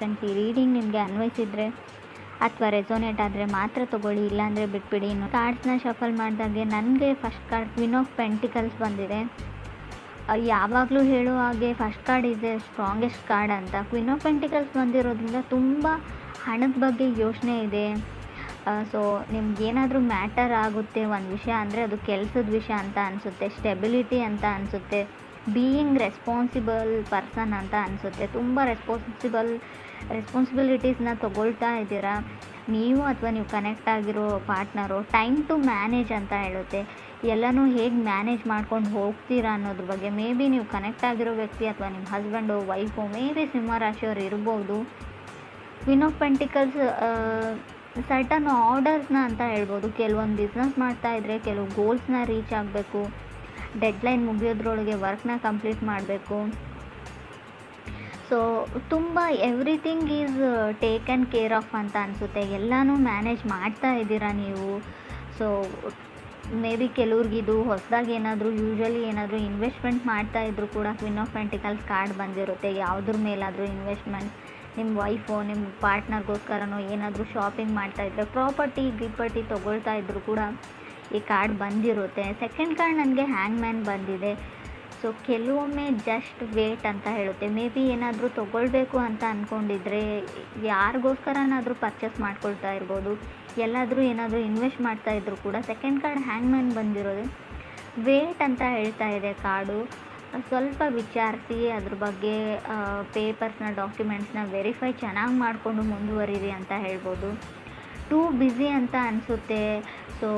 Friends. ಈ reading ನಿಮಗೆ ಅನ್ವಯಿಸಿದರೆ ಅಥವಾ ರೆಸೋನೇಟ್ ಆದರೆ ಮಾತ್ರ ತೊಗೊಳ್ಳಿ, ಇಲ್ಲಾಂದರೆ ಬಿಟ್ಬಿಡಿ. ಇನ್ನು ಕಾರ್ಡ್ಸ್ನ ಶಫಲ್ ಮಾಡಿದಾಗೆ ನನಗೆ first card queen of pentacles ಬಂದಿದೆ. ಯಾವಾಗಲೂ ಹೇಳೋ ಹಾಗೆ first card is A strongest card ಅಂತ. ಕ್ವೀನ್ ಆಫ್ ಪೆಂಟಿಕಲ್ಸ್ ಬಂದಿರೋದ್ರಿಂದ ತುಂಬ ಹಣದ ಬಗ್ಗೆ ಯೋಚನೆ ಇದೆ. ಸೊ ನಿಮ್ಗೇನಾದರೂ ಮ್ಯಾಟರ್ ಆಗುತ್ತೆ ಒಂದು ವಿಷಯ ಅಂದರೆ ಅದು ಕೆಲಸದ ವಿಷಯ ಅಂತ ಅನಿಸುತ್ತೆ, ಸ್ಟೆಬಿಲಿಟಿ ಅಂತ ಅನಿಸುತ್ತೆ, ಬೀಯಿಂಗ್ ರೆಸ್ಪಾನ್ಸಿಬಲ್ ಪರ್ಸನ್ ಅಂತ ಅನಿಸುತ್ತೆ. ತುಂಬ ರೆಸ್ಪಾನ್ಸಿಬಿಲಿಟೀಸ್ನ ತೊಗೊಳ್ತಾ ಇದ್ದೀರಾ ನೀವು ಅಥವಾ ನೀವು ಕನೆಕ್ಟ್ ಆಗಿರೋ ಪಾರ್ಟ್ನರು. ಟೈಮ್ ಟು ಮ್ಯಾನೇಜ್ ಅಂತ ಹೇಳುತ್ತೆ. ಎಲ್ಲನೂ ಹೇಗೆ ಮ್ಯಾನೇಜ್ ಮಾಡ್ಕೊಂಡು ಹೋಗ್ತೀರಾ ಅನ್ನೋದ್ರ ಬಗ್ಗೆ. ಮೇ ಬಿ ನೀವು ಕನೆಕ್ಟ್ ಆಗಿರೋ ವ್ಯಕ್ತಿ ಅಥವಾ ನಿಮ್ಮ ಹಸ್ಬೆಂಡು, ವೈಫು, ಮೇ ಬಿ ಸಿಂಹರಾಶಿಯವರು ಇರ್ಬೋದು. ಕ್ವೀನ್ ಆಫ್ ಪೆಂಟಿಕಲ್ಸ್ ಸರ್ಟನ್ ಆರ್ಡರ್ಸ್ನ ಅಂತ ಹೇಳ್ಬೋದು. ಕೆಲವೊಂದು ಬಿಸ್ನೆಸ್ ಮಾಡ್ತಾಯಿದ್ರೆ ಕೆಲವು ಗೋಲ್ಸ್ನ ರೀಚ್ ಆಗಬೇಕು, ಡೆಡ್ಲೈನ್ ಮುಗಿಯೋದ್ರೊಳಗೆ ವರ್ಕ್ನ ಕಂಪ್ಲೀಟ್ ಮಾಡಬೇಕು. ಸೊ ತುಂಬ everything is taken care of ಅಂತ ಅನಿಸುತ್ತೆ. ಎಲ್ಲನೂ ಮ್ಯಾನೇಜ್ ಮಾಡ್ತಾ ಇದ್ದೀರಾ ನೀವು. ಸೊ ಮೇ ಬಿ ಕೆಲವ್ರಿಗಿದು ಹೊಸದಾಗಿ ಏನಾದರೂ ಯೂಶ್ವಲಿ ಏನಾದರೂ ಇನ್ವೆಸ್ಟ್ಮೆಂಟ್ ಮಾಡ್ತಾಯಿದ್ರು ಕೂಡ ಕ್ವೀನ್ ಆಫ್ ಪೆಂಟಿಕಲ್ಸ್ ಕಾರ್ಡ್ ಬಂದಿರುತ್ತೆ. ಯಾವುದ್ರ ಮೇಲಾದರೂ ಇನ್ವೆಸ್ಟ್ಮೆಂಟ್, ನಿಮ್ಮ ವೈಫು ನಿಮ್ಮ ಪಾರ್ಟ್ನರ್ಗೋಸ್ಕರನೋ ಏನಾದರೂ ಶಾಪಿಂಗ್ ಮಾಡ್ತಾಯಿದ್ರೆ, ಗಿಪರ್ಟಿ ತೊಗೊಳ್ತಾ ಇದ್ರು ಕೂಡ ಈ ಕಾರ್ಡ್ ಬಂದಿರುತ್ತೆ. ಸೆಕೆಂಡ್ ಕಾರ್ಡ್ ನನಗೆ ಹ್ಯಾಂಗ್ ಮ್ಯಾನ್ ಬಂದಿದೆ. ಸೊ ಕೆಲವೊಮ್ಮೆ ಜಸ್ಟ್ ವೇಟ್ ಅಂತ ಹೇಳುತ್ತೆ. ಮೇ ಬಿ ಏನಾದರೂ ತೊಗೊಳ್ಬೇಕು ಅಂತ ಅಂದ್ಕೊಂಡಿದ್ರೆ, ಯಾರಿಗೋಸ್ಕರನಾದರೂ ಪರ್ಚೇಸ್ ಮಾಡ್ಕೊಳ್ತಾ ಇರ್ಬೋದು, ಎಲ್ಲಾದರೂ ಏನಾದರೂ ಇನ್ವೆಸ್ಟ್ ಮಾಡ್ತಾಯಿದ್ರು ಕೂಡ ಸೆಕೆಂಡ್ ಕಾರ್ಡ್ ಹ್ಯಾಂಗ್ ಮ್ಯಾನ್ ಬಂದಿರೋದು ವೇಟ್ ಅಂತ ಹೇಳ್ತಾ ಇದೆ ಕಾರ್ಡು. ಸ್ವಲ್ಪ ವಿಚಾರಿಸಿ ಅದ್ರ ಬಗ್ಗೆ ಪೇಪರ್ಸ್ನ, ಡಾಕ್ಯುಮೆಂಟ್ಸ್ನ ವೆರಿಫೈ ಚೆನ್ನಾಗಿ ಮಾಡಿಕೊಂಡು ಮುಂದುವರಿರಿ ಅಂತ ಹೇಳ್ಬೋದು. ಟೂ ಬ್ಯುಸಿ ಅಂತ ಅನಿಸುತ್ತೆ. ಸೊ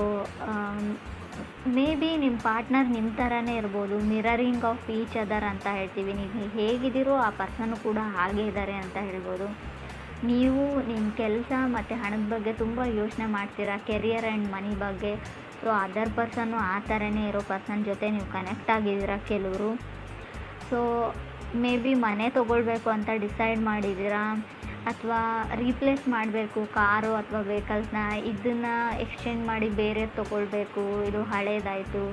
ಮೇ ಬಿ ನಿಮ್ಮ ಪಾರ್ಟ್ನರ್ ನಿಮ್ಮ ಥರನೇ ಇರ್ಬೋದು. ಮಿರರಿಂಗ್ ಆಫ್ ಈಚ್ ಅದರ್ ಅಂತ ಹೇಳ್ತೀವಿ. ನೀವು ಹೇಗಿದ್ದೀರೋ ಆ ಪರ್ಸನ್ನು ಕೂಡ ಹಾಗೇ ಇದ್ದಾರೆ ಅಂತ ಹೇಳ್ಬೋದು. ನೀವು ನಿಮ್ಮ ಕೆಲಸ ಮತ್ತು ಹಣದ ಬಗ್ಗೆ ತುಂಬ ಯೋಚನೆ ಮಾಡ್ತೀರಾ, ಕೆರಿಯರ್ ಆ್ಯಂಡ್ ಮನಿ ಬಗ್ಗೆ. ಸೊ ಅದರ್ ಪರ್ಸನ್ನು ಆ ಥರನೇ ಇರೋ ಪರ್ಸನ್ ಜೊತೆ ನೀವು ಕನೆಕ್ಟ್ ಆಗಿದ್ದೀರಾ ಕೆಲವರು. ಸೊ ಮೇ ಬಿ ಮನೆ ತೊಗೊಳ್ಬೇಕು ಅಂತ ಡಿಸೈಡ್ ಮಾಡಿದ್ದೀರಾ, ಅಥವಾ ರೀಪ್ಲೇಸ್ ಮಾಡಬೇಕು ಕಾರು ಅಥವಾ ವೆಹಿಕಲ್ಸ್ನ, ಇದನ್ನು ಎಕ್ಸ್ಚೇಂಜ್ ಮಾಡಿ ಬೇರೆ ತೊಗೊಳ್ಬೇಕು, ಇದು ಹಳೇದಾಯಿತು.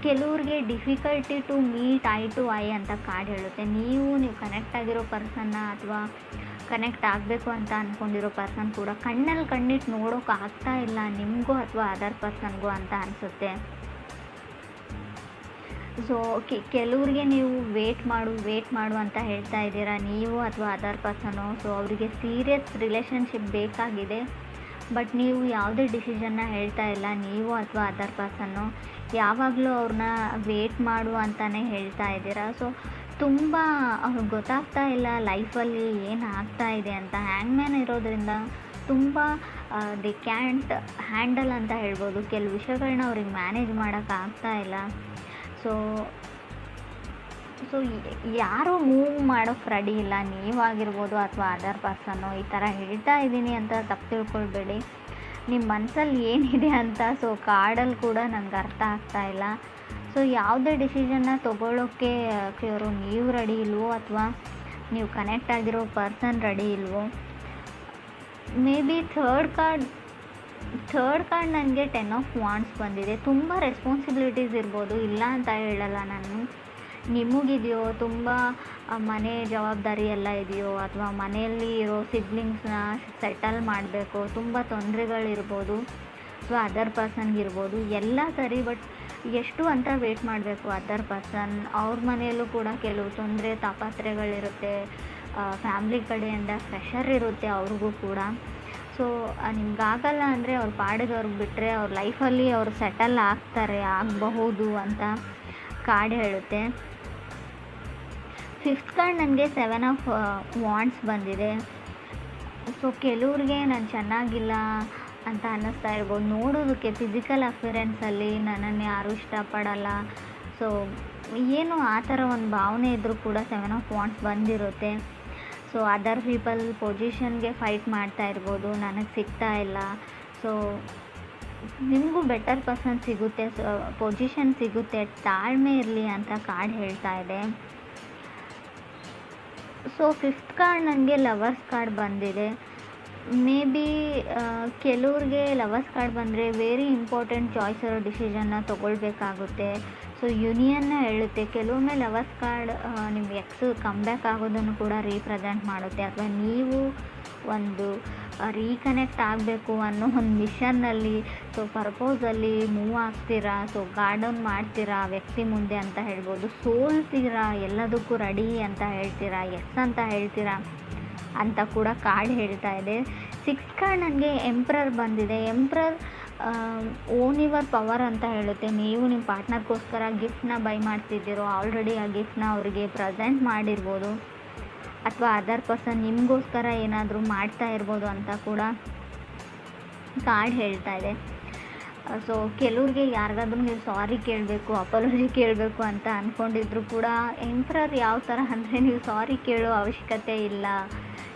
ಕೆಲವ್ರಿಗೆ difficulty to meet eye to eye ಅಂತ ಕಾರ್ಡ್ ಹೇಳುತ್ತೆ. ನೀವು ಕನೆಕ್ಟ್ ಆಗಿರೋ ಪರ್ಸನ್ನ ಅಥವಾ ಕನೆಕ್ಟ್ ಆಗಬೇಕು ಅಂತ ಅಂದ್ಕೊಂಡಿರೋ ಪರ್ಸನ್ ಕೂಡ ಕಣ್ಣಲ್ಲಿ ಕಣ್ಣಿಟ್ಟು ನೋಡೋಕೆ ಆಗ್ತಾ ಇಲ್ಲ ನಿಮಗೂ ಅಥವಾ ಅದರ್ ಪರ್ಸನ್ಗೂ ಅಂತ ಅನಿಸುತ್ತೆ. ಸೊ ಕೆಲವ್ರಿಗೆ ನೀವು ವೇಟ್ ಮಾಡು ಅಂತ ಹೇಳ್ತಾ ಇದ್ದೀರಾ ನೀವು ಅಥವಾ ಅದರ್ ಪರ್ಸನು. ಸೊ ಅವರಿಗೆ ಸೀರಿಯಸ್ ರಿಲೇಷನ್ಶಿಪ್ ಬೇಕಾಗಿದೆ, ಬಟ್ ನೀವು ಯಾವುದೇ ಡಿಸಿಷನ್ನ ಹೇಳ್ತಾ ಇಲ್ಲ ನೀವು ಅಥವಾ ಅದರ್ ಪರ್ಸನ್ನು. ಯಾವಾಗಲೂ ಅವ್ರನ್ನ ವೇಟ್ ಮಾಡು ಅಂತಲೇ ಹೇಳ್ತಾ ಇದ್ದೀರಾ. ಸೊ ತುಂಬ ಅವ್ರಿಗೆ ಗೊತ್ತಾಗ್ತಾ ಇಲ್ಲ ಲೈಫಲ್ಲಿ ಏನು ಆಗ್ತಾ ಇದೆ ಅಂತ. ಹ್ಯಾಂಗ್ ಮ್ಯಾನ್ ಇರೋದ್ರಿಂದ ತುಂಬ ದಿ ಕ್ಯಾಂಟ್ ಹ್ಯಾಂಡಲ್ ಅಂತ ಹೇಳ್ಬೋದು. ಕೆಲವು ವಿಷಯಗಳನ್ನ ಅವ್ರಿಗೆ ಮ್ಯಾನೇಜ್ ಮಾಡೋಕ್ಕಾಗ್ತಾ ಇಲ್ಲ. ಸೊ ಯಾರೂ ಮೂವ್ ಮಾಡೋಕ್ಕೆ ರೆಡಿ ಇಲ್ಲ, ನೀವಾಗಿರ್ಬೋದು ಅಥವಾ ಅದರ್ ಪರ್ಸನ್ನು. ಈ ಥರ ಹೇಳ್ತಾ ಇದ್ದೀನಿ ಅಂತ ತಪ್ಪು ತಿಳ್ಕೊಳ್ಬೇಡಿ, ನಿಮ್ಮ ಮನಸ್ಸಲ್ಲಿ ಏನಿದೆ ಅಂತ. ಸೊ ಕಾರ್ಡಲ್ಲಿ ಕೂಡ ನನಗೆ ಅರ್ಥ ಆಗ್ತಾ ಇಲ್ಲ. ಸೊ ಯಾವುದೇ ಡಿಸಿಷನ್ನ ತೊಗೊಳ್ಳೋಕ್ಕೆ ನೀವು ರೆಡಿ ಇಲ್ವೋ ಅಥವಾ ನೀವು ಕನೆಕ್ಟ್ ಆಗಿರೋ ಪರ್ಸನ್ ರೆಡಿ ಇಲ್ವೋ. ಮೇ ಬಿ ಥರ್ಡ್ ಕಾರ್ಡ್ ನನಗೆ 10 ಆಫ್ ವಾಂಡ್ಸ್ ಬಂದಿದೆ. ತುಂಬ ರೆಸ್ಪಾನ್ಸಿಬಿಲಿಟೀಸ್ ಇರ್ಬೋದು, ಇಲ್ಲ ಅಂತ ಹೇಳಲ್ಲ ನಾನು. ನಿಮಗಿದೆಯೋ ತುಂಬ ಮನೆ ಜವಾಬ್ದಾರಿ ಎಲ್ಲ ಇದೆಯೋ, ಅಥವಾ ಮನೆಯಲ್ಲಿ ಇರೋ ಸಿಬ್ಲಿಂಗ್ಸ್ನ ಸೆಟಲ್ ಮಾಡಬೇಕು, ತುಂಬ ತೊಂದರೆಗಳಿರ್ಬೋದು. ಸೊ ಅದರ್ ಪರ್ಸನ್ಗಿರ್ಬೋದು, ಎಲ್ಲ ಸರಿ. ಬಟ್ ಎಷ್ಟು ಅಂತ ವೇಟ್ ಮಾಡಬೇಕು ಅದರ್ ಪರ್ಸನ್. ಅವ್ರ ಮನೆಯಲ್ಲೂ ಕೂಡ ಕೆಲವು ತೊಂದರೆ ತಾಪತ್ರೆಗಳಿರುತ್ತೆ, ಫ್ಯಾಮ್ಲಿ ಕಡೆಯಿಂದ ಪ್ರೆಷರ್ ಇರುತ್ತೆ ಅವ್ರಿಗೂ ಕೂಡ. ಸೊ ನಿಮ್ಗಾಗಲ್ಲ ಅಂದರೆ ಅವ್ರ ಪಾಡಿಗೆ ಅವ್ರಿಗೆ ಬಿಟ್ಟರೆ ಅವ್ರ ಲೈಫಲ್ಲಿ ಅವರು ಸೆಟಲ್ ಆಗಬಹುದು ಅಂತ ಕಾರ್ಡ್ ಹೇಳುತ್ತೆ. ಫಿಫ್ತ್ ಕಾರ್ಡ್ ನನಗೆ 7 ಆಫ್ ವಾಂಡ್ಸ್ ಬಂದಿದೆ. ಸೊ ಕೆಲವ್ರಿಗೆ ನಾನು ಚೆನ್ನಾಗಿಲ್ಲ ಅಂತ ಅನ್ನಿಸ್ತಾ ಇರ್ಬೋದು. ನೋಡೋದಕ್ಕೆ ಫಿಸಿಕಲ್ ಅಫಿರೆನ್ಸಲ್ಲಿ ನನ್ನನ್ನು ಯಾರೂ ಇಷ್ಟಪಡಲ್ಲ, ಸೊ ಏನು ಆ ಥರ ಒಂದು ಭಾವನೆ ಇದ್ದರೂ ಕೂಡ 7 ಆಫ್ ವಾಂಡ್ಸ್ ಬಂದಿರುತ್ತೆ. ಸೊ ಅದರ್ ಪೀಪಲ್ ಪೊಸಿಷನ್ಗೆ ಫೈಟ್ ಮಾಡ್ತಾ ಇರ್ಬೋದು, ನನಗೆ ಸಿಗ್ತಾ ಇಲ್ಲ. ಸೊ ನಿಮಗೂ ಬೆಟರ್ ಪರ್ಸನ್ ಸಿಗುತ್ತೆ, ಪೊಸಿಷನ್ ಸಿಗುತ್ತೆ, ತಾಳ್ಮೆ ಇರಲಿ ಅಂತ ಕಾರ್ಡ್ ಹೇಳ್ತಾ ಇದೆ. ಸೊ ಫಿಫ್ತ್ ಕಾರ್ಡ್ ನನಗೆ ಲವರ್ಸ್ ಕಾರ್ಡ್ ಬಂದಿದೆ. ಮೇ ಬಿ ಕೆಲವ್ರಿಗೆ ಲವರ್ಸ್ ಕಾರ್ಡ್ ಬಂದರೆ ವೆರಿ ಇಂಪಾರ್ಟೆಂಟ್ ಚಾಯ್ಸ್ ಇರೋ ಡಿಸಿಷನ್ನ ತೊಗೊಳ್ಬೇಕಾಗುತ್ತೆ. ಸೊ ಯೂನಿಯನ್ನ ಹೇಳುತ್ತೆ. ಕೆಲವೊಮ್ಮೆ ಲವರ್ಸ್ ಕಾರ್ಡ್ ನಿಮ್ಮ ಎಕ್ಸು ಕಮ್‌ಬ್ಯಾಕ್ ಆಗೋದನ್ನು ಕೂಡ ರೀಪ್ರೆಸೆಂಟ್ ಮಾಡುತ್ತೆ, ಅಥವಾ ನೀವು ಒಂದು ರೀಕನೆಕ್ಟ್ ಆಗಬೇಕು ಅನ್ನೋ ಒಂದು ಮಿಷನ್ನಲ್ಲಿ, ಸೊ ಪರ್ಪೋಸಲ್ಲಿ ಮೂವ್ ಆಗ್ತೀರಾ. ಸೊ ಗಾರ್ಡನ್ ಮಾಡ್ತೀರಾ ಆ ವ್ಯಕ್ತಿ ಮುಂದೆ ಅಂತ ಹೇಳ್ಬೋದು. ಸೋಲ್ತೀರಾ, ಎಲ್ಲದಕ್ಕೂ ರೆಡಿ ಅಂತ ಹೇಳ್ತೀರಾ, ಎಸ್ ಅಂತ ಹೇಳ್ತೀರಾ ಅಂತ ಕೂಡ ಕಾರ್ಡ್ ಹೇಳ್ತಾ ಇದೆ. 6 ಕಾರ್ಡ್ ನನಗೆ ಎಂಪ್ರರ್ ಬಂದಿದೆ. ಎಂಪ್ರರ್ ಓನ್ ಯುವರ್ ಪವರ್ ಅಂತ ಹೇಳುತ್ತೆ. ನೀವು ನಿಮ್ಮ ಪಾರ್ಟ್ನರ್ಗೋಸ್ಕರ ಗಿಫ್ಟ್ನ ಬೈ ಮಾಡ್ತಿದ್ದೀರೋ, ಆಲ್ರೆಡಿ ಆ ಗಿಫ್ಟ್ನ ಅವರಿಗೆ ಪ್ರೆಸೆಂಟ್ ಮಾಡಿರ್ಬೋದು, ಅಥವಾ ಅದರ್ ಪರ್ಸನ್ ನಿಮಗೋಸ್ಕರ ಏನಾದರೂ ಮಾಡ್ತಾ ಇರ್ಬೋದು ಅಂತ ಕೂಡ ಕಾರ್ಡ್ ಹೇಳ್ತಾ ಇದೆ. ಸೊ ಕೆಲವ್ರಿಗೆ ಯಾರಿಗಾದ್ರೂ ನೀವು ಸಾರಿ ಕೇಳಬೇಕು, ಅಪಾಲಜಿ ಕೇಳಬೇಕು ಅಂತ ಅಂದ್ಕೊಂಡಿದ್ರು ಕೂಡ ಎಂಪ್ರರ್ ಯಾವ ಥರ ಅಂದರೆ, ನೀವು ಸಾರಿ ಕೇಳೋ ಅವಶ್ಯಕತೆ ಇಲ್ಲ,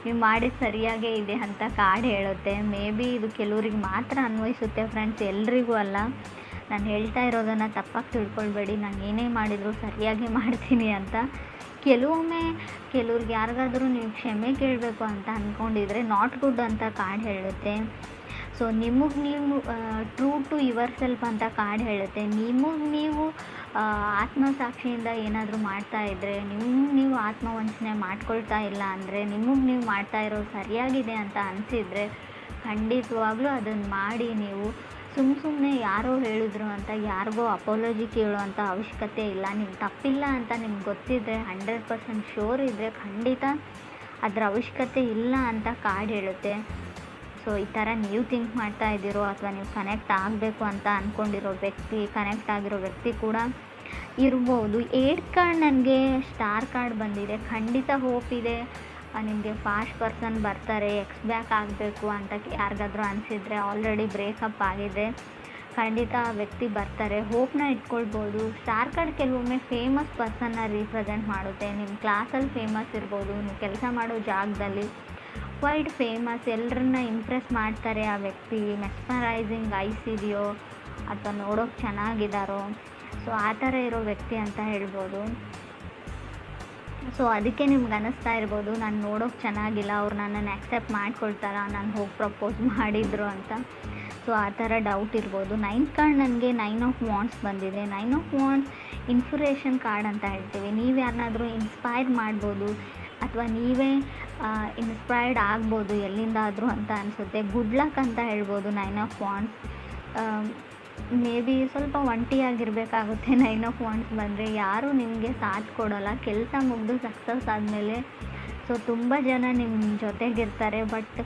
ನೀವು ಮಾಡಿದ ಸರಿಯಾಗೇ ಇದೆ ಅಂತ ಕಾರ್ಡ್ ಹೇಳುತ್ತೆ. ಮೇ ಬಿ ಇದು ಕೆಲವ್ರಿಗೆ ಮಾತ್ರ ಅನ್ವಯಿಸುತ್ತೆ ಫ್ರೆಂಡ್ಸ್, ಎಲ್ರಿಗೂ ಅಲ್ಲ. ನಾನು ಹೇಳ್ತಾ ಇರೋದನ್ನು ತಪ್ಪಾಗಿ ತಿಳ್ಕೊಳ್ಬೇಡಿ, ನಾನು ಏನೇ ಮಾಡಿದರೂ ಸರಿಯಾಗಿ ಮಾಡ್ತೀನಿ ಅಂತ. ಕೆಲವೊಮ್ಮೆ ಕೆಲವ್ರಿಗೆ ಯಾರಿಗಾದ್ರೂ ನೀವು ಕ್ಷಮೆ ಕೇಳಬೇಕು ಅಂತ ಅಂದ್ಕೊಂಡಿದ್ರೆ ನಾಟ್ ಗುಡ್ ಅಂತ ಕಾರ್ಡ್ ಹೇಳುತ್ತೆ. ಸೊ ನಿಮಗೆ ನೀವು ಟ್ರೂ ಟು ಯುವರ್ ಸೆಲ್ಫ್ ಅಂತ ಕಾರ್ಡ್ ಹೇಳುತ್ತೆ. ನಿಮಗೆ ನೀವು ಆತ್ಮಸಾಕ್ಷಿಯಿಂದ ಏನಾದರೂ ಮಾಡ್ತಾ ಇದ್ದರೆ, ನಿಮಗೆ ನೀವು ಆತ್ಮವಂಚನೆ ಮಾಡ್ಕೊಳ್ತಾ ಇಲ್ಲ ಅಂದರೆ, ನಿಮಗೆ ನೀವು ಮಾಡ್ತಾ ಇರೋದು ಸರಿಯಾಗಿದೆ ಅಂತ ಅನಿಸಿದರೆ ಖಂಡಿತವಾಗ್ಲೂ ಅದನ್ನು ಮಾಡಿ. ನೀವು ಸುಮ್ಮನೆ ಯಾರೋ ಹೇಳಿದ್ರು ಅಂತ ಯಾರಿಗೋ ಅಪಾಲಜಿ ಕೇಳೋವಂಥ ಅವಶ್ಯಕತೆ ಇಲ್ಲ. ನೀವು ತಪ್ಪಿಲ್ಲ ಅಂತ ನಿಮ್ಗೆ ಗೊತ್ತಿದ್ದರೆ, 100% ಶ್ಯೂರ್ ಇದ್ದರೆ ಖಂಡಿತ ಅದರ ಅವಶ್ಯಕತೆ ಇಲ್ಲ ಅಂತ ಕಾರ್ಡ್ ಹೇಳುತ್ತೆ. ಸೊ ಈ ಥರ ನೀವು ಥಿಂಕ್ ಮಾಡ್ತಾ ಇದ್ದೀರೋ, ಅಥವಾ ನೀವು ಕನೆಕ್ಟ್ ಆಗಬೇಕು ಅಂತ ಅಂದ್ಕೊಂಡಿರೋ ವ್ಯಕ್ತಿ, ಕನೆಕ್ಟ್ ಆಗಿರೋ ವ್ಯಕ್ತಿ ಕೂಡ ಇರ್ಬೋದು. 8 ಕಾರ್ಡ್ ನನಗೆ ಸ್ಟಾರ್ ಕಾರ್ಡ್ ಬಂದಿದೆ. ಖಂಡಿತ ಹೋಪ್ ಇದೆ, ನಿಮಗೆ ಫಾಸ್ಟ್ ಪರ್ಸನ್ ಬರ್ತಾರೆ. ಎಕ್ಸ್ ಬ್ಯಾಕ್ ಆಗಬೇಕು ಅಂತ ಯಾರಿಗಾದ್ರೂ ಅನಿಸಿದರೆ, ಆಲ್ರೆಡಿ ಬ್ರೇಕಪ್ ಆಗಿದೆ, ಖಂಡಿತ ಆ ವ್ಯಕ್ತಿ ಬರ್ತಾರೆ. ಹೋಪ್ನ ಇಟ್ಕೊಳ್ಬೋದು. ಸ್ಟಾರ್ ಕಾರ್ಡ್ ಕೆಲವೊಮ್ಮೆ ಫೇಮಸ್ ಪರ್ಸನ್ನ ರೀಪ್ರೆಸೆಂಟ್ ಮಾಡುತ್ತೆ. ನಿಮ್ಮ ಕ್ಲಾಸಲ್ಲಿ ಫೇಮಸ್ ಇರ್ಬೋದು, ನೀವು ಕೆಲಸ ಮಾಡೋ ಜಾಗದಲ್ಲಿ ವೈಡ್ ಫೇಮಸ್, ಎಲ್ಲರನ್ನ ಇಂಪ್ರೆಸ್ ಮಾಡ್ತಾರೆ ಆ ವ್ಯಕ್ತಿ. ಮೆಸ್ಮರೈಸಿಂಗ್ ಐಸ್ ಇದೆಯೋ, ಅಥವಾ ನೋಡೋಕೆ ಚೆನ್ನಾಗಿದ್ದಾರೋ, ಸೊ ಆ ಥರ ಇರೋ ವ್ಯಕ್ತಿ ಅಂತ ಹೇಳ್ಬೋದು. ಸೊ ಅದಕ್ಕೆ ನಿಮ್ಗೆ ಅನ್ನಿಸ್ತಾ ಇರ್ಬೋದು, ನಾನು ನೋಡೋಕೆ ಚೆನ್ನಾಗಿಲ್ಲ, ಅವ್ರು ನನ್ನನ್ನು ಆ್ಯಕ್ಸೆಪ್ಟ್ ಮಾಡ್ಕೊಳ್ತಾರ, ನಾನು ಹೋಗಿ ಪ್ರಪೋಸ್ ಮಾಡಿದ್ರು ಅಂತ. ಸೊ ಆ ಥರ ಡೌಟ್ ಇರ್ಬೋದು. 9 ಕಾರ್ಡ್ ನನಗೆ 9 ಆಫ್ ವಾಂಡ್ಸ್ ಬಂದಿದೆ. 9 ಆಫ್ ವಾಂಡ್ಸ್ ಇನ್ಸ್ಪಿರೇಷನ್ ಕಾರ್ಡ್ ಅಂತ ಹೇಳ್ತೀವಿ. ನೀವು ಯಾರನ್ನಾದರೂ ಇನ್ಸ್ಪೈರ್ ಮಾಡ್ಬೋದು, ಅಥವಾ ನೀವೇ ಇನ್ಸ್ಪೈರ್ಡ್ ಆಗ್ಬೋದು ಎಲ್ಲಿಂದಾದರೂ ಅಂತ ಅನಿಸುತ್ತೆ. ಗುಡ್ ಲಕ್ ಅಂತ ಹೇಳ್ಬೋದು. 9 ಆಫ್ ವಾಂಡ್ಸ್ ಮೇ ಬಿ ಸ್ವಲ್ಪ ಒಂಟಿಯಾಗಿರಬೇಕಾಗುತ್ತೆ. 9 ಆಫ್ ವಾಂಡ್ಸ್ ಬಂದರೆ ಯಾರೂ ನಿಮಗೆ ಸಾಥ್ ಕೊಡೋಲ್ಲ. ಕೆಲಸ ಮುಗಿದು ಸಕ್ಸಸ್ ಆದಮೇಲೆ ಸೊ ತುಂಬ ಜನ ನಿಮ್ಮ ಜೊತೆಗಿರ್ತಾರೆ, ಬಟ್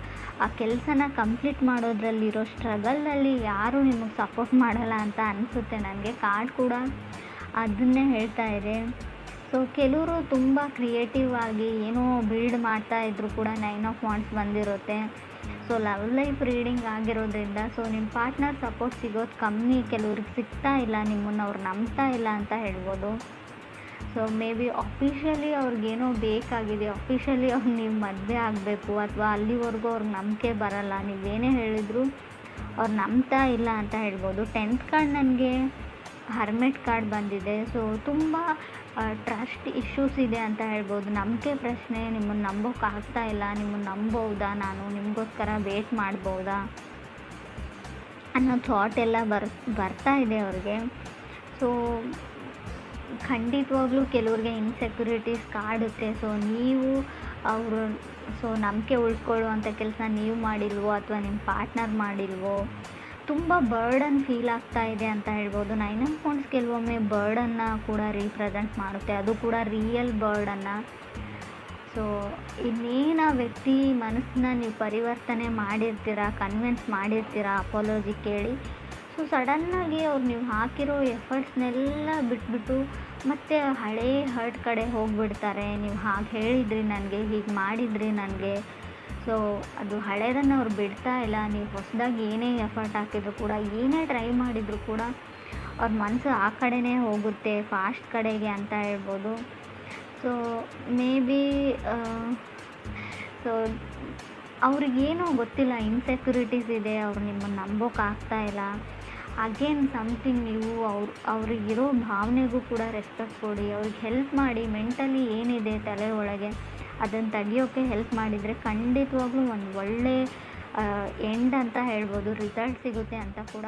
ಆ ಕೆಲಸನ ಕಂಪ್ಲೀಟ್ ಮಾಡೋದ್ರಲ್ಲಿರೋ ಸ್ಟ್ರಗಲ್ನಲ್ಲಿ ಯಾರೂ ನಿಮಗೆ ಸಪೋರ್ಟ್ ಮಾಡಲ್ಲ ಅಂತ ಅನಿಸುತ್ತೆ ನನಗೆ. ಕಾರ್ಡ್ ಕೂಡ ಅದನ್ನೇ ಹೇಳ್ತಾ ಇದೆ. ಸೊ ಕೆಲವರು ತುಂಬ ಕ್ರಿಯೇಟಿವ್ ಆಗಿ ಏನೋ ಬಿಲ್ಡ್ ಮಾಡ್ತಾ ಇದ್ದರೂ ಕೂಡ 9 ಆಫ್ ವಾಂಡ್ಸ್ ಬಂದಿರುತ್ತೆ. ಸೊ ಲವ್ ಲೈಫ್ ರೀಡಿಂಗ್ ಆಗಿರೋದ್ರಿಂದ ಸೊ ನಿಮ್ಮ ಪಾರ್ಟ್ನರ್ ಸಪೋರ್ಟ್ ಸಿಗೋದು ಕಮ್ಮಿ, ಕೆಲವ್ರಿಗೆ ಸಿಗ್ತಾ ಇಲ್ಲ, ನಿಮ್ಮನ್ನು ಅವ್ರು ನಂಬ್ತಾ ಇಲ್ಲ ಅಂತ ಹೇಳ್ಬೋದು. ಸೊ ಮೇ ಬಿ ಅಫಿಷಿಯಲಿ ಅವ್ರಿಗೇನೋ ಬೇಕಾಗಿದೆ, ಅಫಿಷಿಯಲಿ ಅವ್ರು ನೀವು ಮದುವೆ ಆಗಬೇಕು, ಅಥವಾ ಅಲ್ಲಿವರೆಗೂ ಅವ್ರಿಗೆ ನಂಬಿಕೆ ಬರಲ್ಲ, ನೀವೇನೇ ಹೇಳಿದ್ರು ಅವ್ರು ನಂಬ್ತಾ ಇಲ್ಲ ಅಂತ ಹೇಳ್ಬೋದು. 10th ಕಾರ್ಡ್ ನನಗೆ ಹರ್ಮೆಟ್ ಕಾರ್ಡ್ ಬಂದಿದೆ. ಸೊ ತುಂಬ ಟ್ರಸ್ಟ್ ಇಶ್ಯೂಸ್ ಇದೆ ಅಂತ ಹೇಳ್ಬೋದು. ನಂಬಿಕೆ ಪ್ರಶ್ನೆ, ನಿಮ್ಮನ್ನು ನಂಬೋಕೆ ಆಗ್ತಾ ಇಲ್ಲ, ನಿಮ್ಮನ್ನು ನಂಬೋದಾ, ನಾನು ನಿಮಗೋಸ್ಕರ ವೇಟ್ ಮಾಡ್ಬೋದಾ ಅನ್ನೋ ಥಾಟ್ ಎಲ್ಲ ಬರ್ತಾ ಇದೆ ಅವ್ರಿಗೆ. ಸೊ ಖಂಡಿತವಾಗ್ಲೂ ಕೆಲವ್ರಿಗೆ ಇನ್ಸೆಕ್ಯೂರಿಟೀಸ್ ಕಾಡುತ್ತೆ. ಸೊ ನೀವು ಅವರು ನಂಬಿಕೆ ಉಳ್ಕೊಳ್ಳುವಂಥ ಕೆಲಸ ನೀವು ಮಾಡಿಲ್ವೋ, ಅಥವಾ ನಿಮ್ಮ ಪಾರ್ಟ್ನರ್ ಮಾಡಿಲ್ವೋ, ತುಂಬ ಬರ್ಡನ್ ಫೀಲ್ ಆಗ್ತಾ ಇದೆ ಅಂತ ಹೇಳ್ಬೋದು. 9 ಆಫ್ ವಾಂಡ್ಸ್ ಕೆಲವೊಮ್ಮೆ ಬರ್ಡನ್ನು ಕೂಡ ರೀಪ್ರೆಸೆಂಟ್ ಮಾಡುತ್ತೆ, ಅದು ಕೂಡ ರಿಯಲ್ ಬರ್ಡನ್ನು. ಸೊ ಇನ್ನೇನು ಆ ವ್ಯಕ್ತಿ ಮನಸ್ಸನ್ನ ನೀವು ಪರಿವರ್ತನೆ ಮಾಡಿರ್ತೀರ, ಕನ್ವಿನ್ಸ್ ಮಾಡಿರ್ತೀರ ಅಪಾಲಜಿ ಕೇಳಿ. ಸೊ ಸಡನ್ನಾಗಿ ಅವ್ರು ನೀವು ಹಾಕಿರೋ ಎಫರ್ಟ್ಸ್ನೆಲ್ಲ ಬಿಟ್ಬಿಟ್ಟು ಮತ್ತೆ ಹಳೇ ಹರ್ಟ್ ಕಡೆ ಹೋಗಿಬಿಡ್ತಾರೆ. ನೀವು ಹಾಗೆ ಹೇಳಿದ್ರಿ ನನಗೆ, ಹೀಗೆ ಮಾಡಿದ್ರಿ ನನಗೆ, ಸೊ ಅದು ಹಳೇದನ್ನು ಅವ್ರು ಬಿಡ್ತಾ ಇಲ್ಲ. ನೀವು ಹೊಸದಾಗಿ ಏನೇ ಎಫರ್ಟ್ ಹಾಕಿದ್ರು ಕೂಡ, ಏನೇ ಟ್ರೈ ಮಾಡಿದರೂ ಕೂಡ ಅವ್ರ ಮನಸ್ಸು ಆ ಕಡೆನೇ ಹೋಗುತ್ತೆ, ಫಾಸ್ಟ್ ಕಡೆಗೆ ಅಂತ ಹೇಳ್ಬೋದು. ಸೊ ಮೇ ಬಿ ಸೊ ಅವ್ರಿಗೇನೋ ಗೊತ್ತಿಲ್ಲ, ಇನ್ಸೆಕ್ಯೂರಿಟೀಸ್ ಇದೆ, ಅವ್ರು ನಿಮ್ಮನ್ನು ನಂಬೋಕ್ಕಾಗ್ತಾ ಇಲ್ಲ. ಅಗೇನ್ ಸಮಥಿಂಗ್ ನೀವು ಅವ್ರಿಗಿರೋ ಭಾವನೆಗೂ ಕೂಡ ರೆಸ್ಪೆಕ್ಟ್ ಕೊಡಿ, ಅವ್ರಿಗೆ ಹೆಲ್ಪ್ ಮಾಡಿ. ಮೆಂಟಲಿ ಏನಿದೆ ತಲೆ ಒಳಗೆ ಅದನ್ನು ತೆಗಿಯೋಕ್ಕೆ ಹೆಲ್ಪ್ ಮಾಡಿದರೆ ಖಂಡಿತವಾಗ್ಲೂ ಒಂದು ಒಳ್ಳೆ ಎಂಡ್ ಅಂತ ಹೇಳ್ಬೋದು, ರಿಸಲ್ಟ್ ಸಿಗುತ್ತೆ ಅಂತ ಕೂಡ